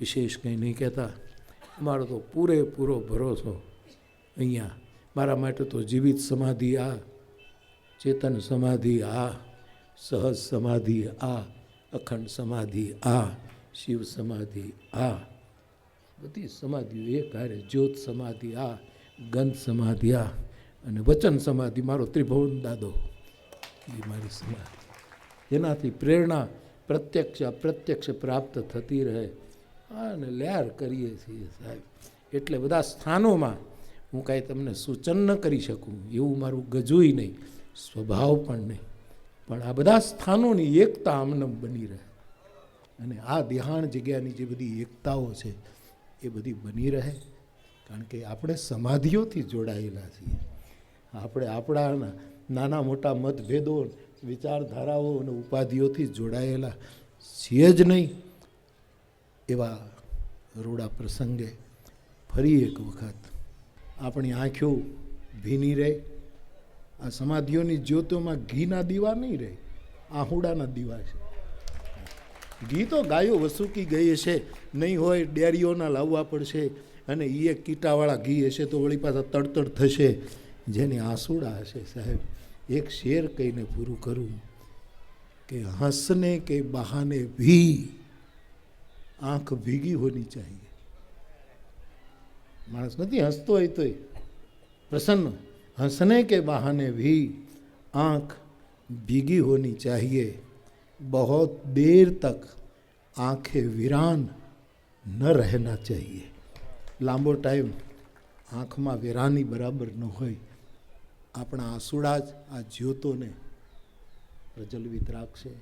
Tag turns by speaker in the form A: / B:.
A: વિશેષ કંઈ નહીં કહેતા. અમારો તો પૂરેપૂરો ભરોસો અહીંયા. મારા માટે તો જીવિત સમાધિ આ, ચેતન સમાધિ આ, સહજ સમાધિ આ, અખંડ સમાધિ આ, શિવ સમાધિ આ, બધી સમાધિઓ એક હારે. જ્યોત સમાધિ આ, ગંધ સમાધિ આ, અને વચન સમાધિ મારો ત્રિભુવન દાદો, એ મારી સમાધિ. જેનાથી પ્રેરણા પ્રત્યક્ષ અપ્રત્યક્ષ પ્રાપ્ત થતી રહે. અને લહેર કરીએ છીએ સાહેબ. એટલે બધા સ્થાનોમાં હું કાંઈ તમને સૂચન ન કરી શકું, એવું મારું ગજુય નહીં, સ્વભાવ પણ નહીં. પણ આ બધા સ્થાનોની એકતા આમને બની રહે. અને આ ધ્યાન જગ્યાની જે બધી એકતાઓ છે એ બધી બની રહે. કારણ કે આપણે સમાધિઓથી જોડાયેલા છીએ. આપણે આપણા નાના મોટા મતભેદો, વિચારધારાઓ અને ઉપાધિઓથી જોડાયેલા છીએ જ નહીં. એવા રૂડા પ્રસંગે ફરી એક વખત આપણી આંખો ભીની રહે. આ સમાધિઓની જ્યોતોમાં ઘીના દીવા નહીં રહે, આહુડાના દીવા છે. ઘી તો ગાયો વસૂકી ગઈ હશે, નહીં હોય ડેરીઓના લાવવા પડશે, અને એ કીટાવાળા ઘી હશે તો વળી પાછા તડતડ થશે. જેને આંસુડા હશે સાહેબ, એક શેર કહીને પૂરું કરું કે હંસને કે બહાને ભી આંખ ભીગી હોની ચાહીએ. માણસ નથી હસતો હોય તોય પ્રસન્ન. હંસને કે બહાને भी आँख भीगी होनी चाहिए, बहुत देर तक आँखें वीरान न रहना चाहिए. લાંબો ટાઈમ આંખમાં વેરાની બરાબર ન હોય. આપણા આંસુડા જ આ જ્યોતોને પ્રજ્વલિત રાખશે.